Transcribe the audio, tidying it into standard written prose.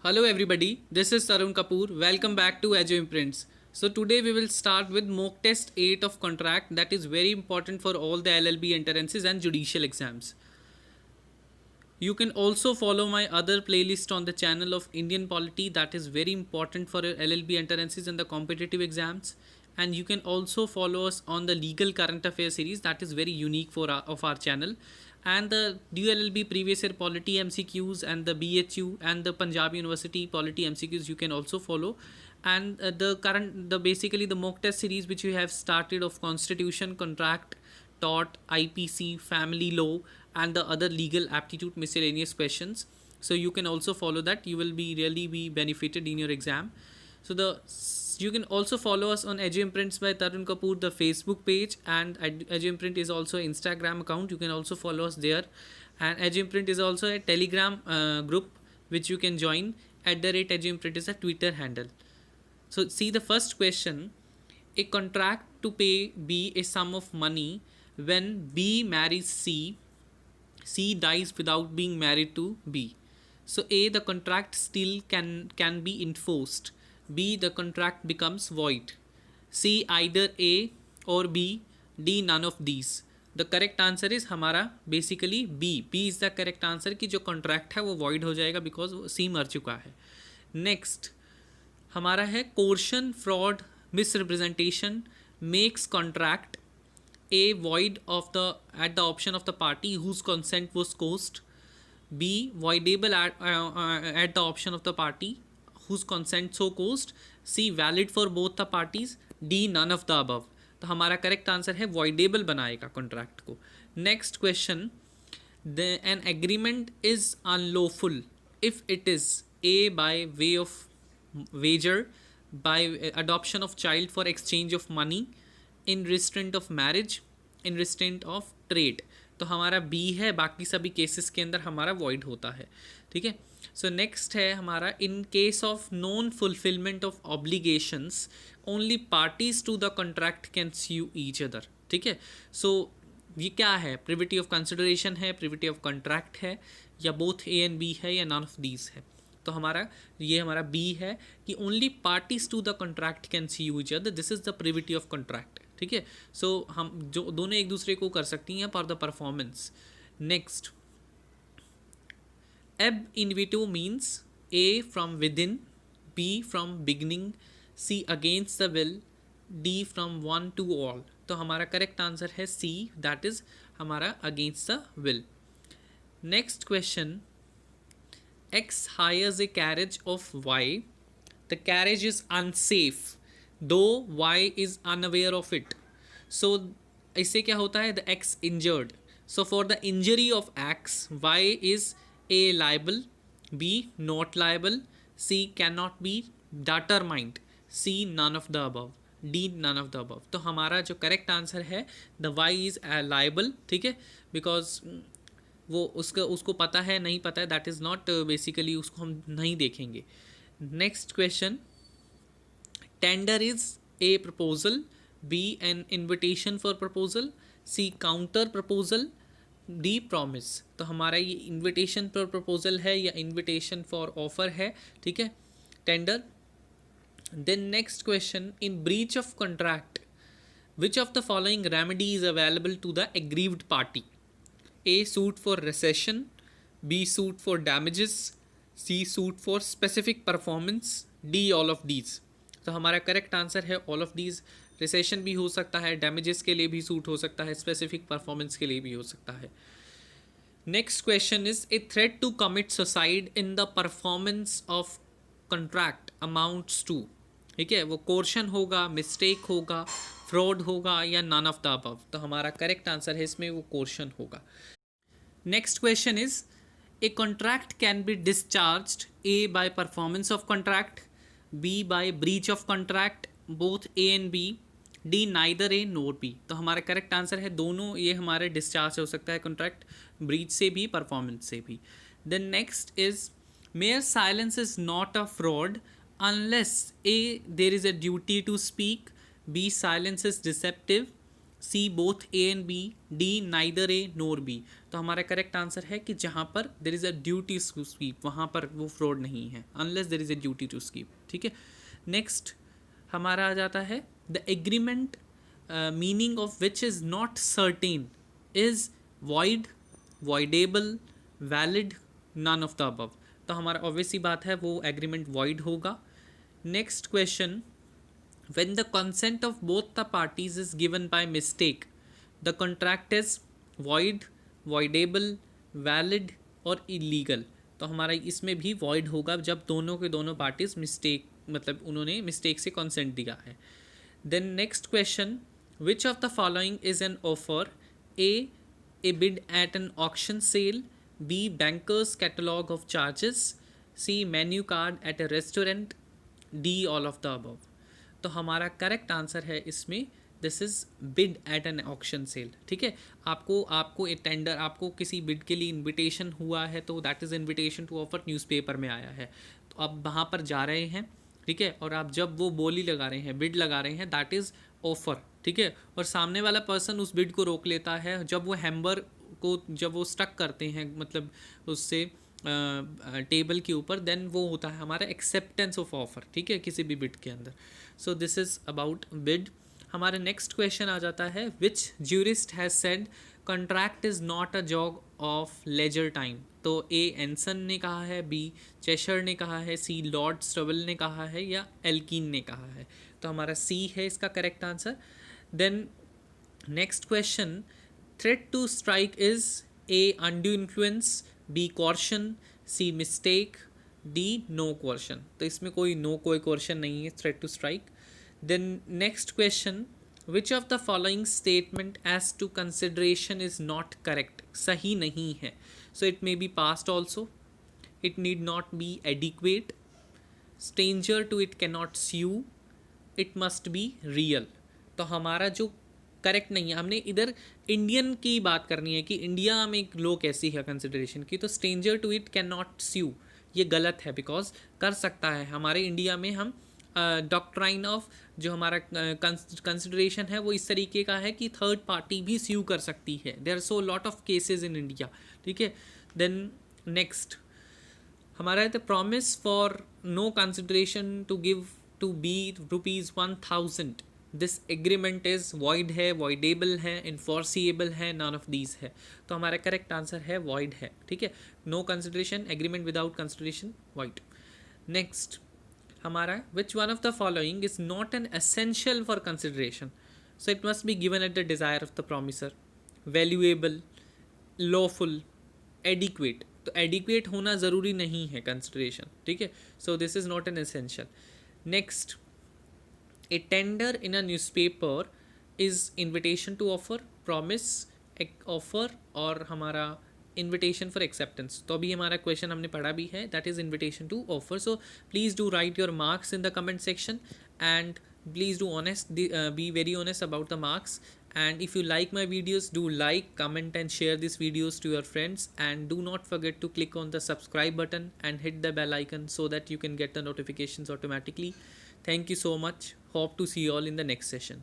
Hello everybody, this is Tarun Kapoor. Welcome back to Agile Imprints. So today we will start with mock test 8 of contract that is very important for all the LLB entrances and judicial exams. You can also follow my other playlist on the channel of Indian Polity that is very important for LLB entrances and the competitive exams. And you can also follow us on the legal current affairs series that is very unique for of our channel. And the DULLB previous year polity MCQs and the BHU and the Punjab University polity MCQs you can also follow. And the basically the mock test series which we have started of constitution, contract, tort, IPC, family law, and the other legal aptitude miscellaneous questions. So you can also follow that. You will be really be benefited in your exam. So you can also follow us on Edge Imprints by Tarun Kapoor, the Facebook page, and Edge Imprint is also Instagram account. You can also follow us there, and Edge Imprint is also a Telegram group which you can join. @Edge Imprint is a Twitter handle. So see the first question. A contract to pay B a sum of money when B marries C. C dies without being married to B. So A, the contract still can be enforced. B, the contract becomes void. C, either A or B. D, none of these. The correct answer is हमारा basically B. B is the correct answer कि जो contract है वो void हो जाएगा because सी मर चुका है. नेक्स्ट हमारा है coercion, fraud, misrepresentation makes contract A, void of the at the option of the party whose consent was coerced. B, voidable at the option of the party whose consent so coerced. C, valid for both the parties. D, none of the above. तो हमारा correct answer है voidable बनाएगा contract को. Next question, an agreement is unlawful if it is A, by way of wager, by adoption of child for exchange of money, in restraint of marriage, in restraint of trade. तो हमारा B है. बाकी सभी cases के अंदर हमारा void होता है. ठीक है. सो नेक्स्ट है हमारा, in case of non fulfilment of obligations only parties to the contract can sue each other. ठीक है. सो ये क्या है, प्रिविटी ऑफ कंसिडरेशन है, प्रिविटी ऑफ कॉन्ट्रैक्ट है, या बोथ ए एंड बी है, या नन ऑफ दीज है. तो हमारा ये हमारा बी है कि only parties to the contract can sue each other. This is the privity of contract. ठीक है. सो हम जो दोनों एक दूसरे को कर सकती हैं for the performance. Next, ab initio means A from within, B from beginning, C against the will, D from one to all. तो हमारा करेक्ट आंसर है सी, दैट इज हमारा against the will. Next question, X hires a carriage of Y. The carriage is unsafe though Y is unaware of it. So इससे क्या होता है, the X injured. So for the injury of X, Y is A, liable, B, not liable, C, cannot be determined, C, none of the above, D, none of the above. तो हमारा जो correct answer है the Y is liable. ठीक है. Because वो उसको पता है नहीं पता है, दैट इज़ नॉट बेसिकली, उसको हम नहीं देखेंगे. Next question, tender is A proposal, B an invitation for proposal, C counter proposal, D promise. तो हमारा ये इन्विटेशन फॉर प्रपोजल है या इन्विटेशन फॉर ऑफर है. ठीक है. Tender. Then next question, in breach of contract which of the following remedy is available to the aggrieved party. A, suit for recession, B, suit for damages, C, suit for specific performance, D, all of these. तो हमारा correct answer है all of these. Recession भी हो सकता है, damages के लिए भी सूट हो सकता है, स्पेसिफिक परफॉर्मेंस के लिए भी हो सकता है. Next question is, a threat to commit suicide in the performance of contract amounts to. ठीक है. वो कोर्शन होगा, मिस्टेक होगा, फ्रॉड होगा, या नन ऑफ द अबव. तो हमारा करेक्ट आंसर है इसमें वो कोर्शन होगा. Next question is, a contract can be discharged A by performance of contract, B by breach of contract, both A and B, D neither A nor B. तो हमारा correct answer है दोनों ये हमारे डिस्चार्ज हो सकता है कॉन्ट्रैक्ट, ब्रीच से भी, परफॉर्मेंस से भी. Then next is, mere silence is not a fraud unless A there is a duty to speak, B silence is deceptive, C both A and B, D neither A nor B. तो हमारा correct answer है कि जहाँ पर there is a duty to sweep वहाँ पर वो fraud नहीं है, unless there is a duty to sweep. ठीक है, नेक्स्ट हमारा आ जाता है the agreement meaning of which is not certain is void, voidable, valid, none of the above. तो हमारा ऑब्वियसली बात है वो एग्रीमेंट वॉइड होगा। Next question, when the consent of both the parties is given by mistake, the contract is void, voidable, valid और illegal। तो हमारा इसमें भी void होगा जब दोनों के दोनों पार्टीज मिस्टेक मतलब उन्होंने मिस्टेक से consent दिया है। Then next question, which of the following is an offer? A bid at an auction sale, B banker's catalog of charges, C menu card at a restaurant, D all of the above। तो हमारा correct answer है इसमें this is bid at an auction sale. ठीक है, आपको एक tender, आपको किसी बिड के लिए इनविटेशन हुआ है तो that is invitation to offer newspaper में आया है, तो आप वहाँ पर जा रहे हैं। ठीक है, और आप जब वो बोली लगा रहे हैं, बिड लगा रहे हैं, दैट इज़ ऑफर। ठीक है, और सामने वाला पर्सन उस बिड को रोक लेता है, जब वो हैम्बर को जब वो स्टक करते हैं मतलब उससे टेबल के ऊपर, देन वो होता है हमारा एक्सेप्टेंस ऑफ ऑफर। ठीक है, किसी भी बिड के अंदर। So this is about bid. हमारा नेक्स्ट क्वेश्चन आ जाता है which jurist has said contract is not a job of leisure time. तो ए एंसन ने कहा है, बी चेशर ने कहा है, सी लॉर्ड स्टबल ने कहा है, या एल्किन ने कहा है। तो हमारा सी है इसका correct answer. Then next question, threat to strike is a undue influence, B coercion, C mistake, D no question. तो इसमें कोई क्वेश्चन नहीं है threat to strike. Then next question, which of the following statement as to consideration is not correct. सही नहीं है। So it may be past also, it need not be adequate, stranger to it can not sue, it must be real. तो हमारा जो correct नहीं है, हमने इधर इंडियन की बात करनी है कि इंडिया में लो कैसी है कंसिडरेशन की, तो stranger to it can not sue ये गलत है, बिकॉज कर सकता है। हमारे इंडिया में हम डॉक्ट्राइन ऑफ जो हमारा कंसिडरेशन है वो इस तरीके का है कि थर्ड पार्टी भी स्यू कर सकती है। There are so lot of cases in India. ठीक है, देन नेक्स्ट हमारा है the promise for no consideration to give to B ₹1000। This agreement is void है, वॉइडेबल है, इन्फोर्सिएबल है, नन ऑफ दीज है। तो हमारा करेक्ट आंसर है वॉइड है। ठीक है, no consideration, agreement without consideration, void. Next हमारा which one of the following is not an essential for consideration. So it must be given at the desire of the promisor, valuable, lawful, adequate. तो adequate होना ज़रूरी नहीं है consideration. ठीक है, so this is not an essential. Next, a tender in a newspaper is invitation to offer, promise, offer और हमारा invitation for acceptance। तो अभी हमारा क्वेश्चन हमने पढ़ा भी है, that is invitation to offer। so please do write your marks in the comment section and please do be very honest about the marks। and if you like my videos, do like, comment and share these videos to your friends, and do not forget to click on the subscribe button and hit the bell icon so that you can get the notifications automatically। Thank you so much. Hope to see you all in the next session.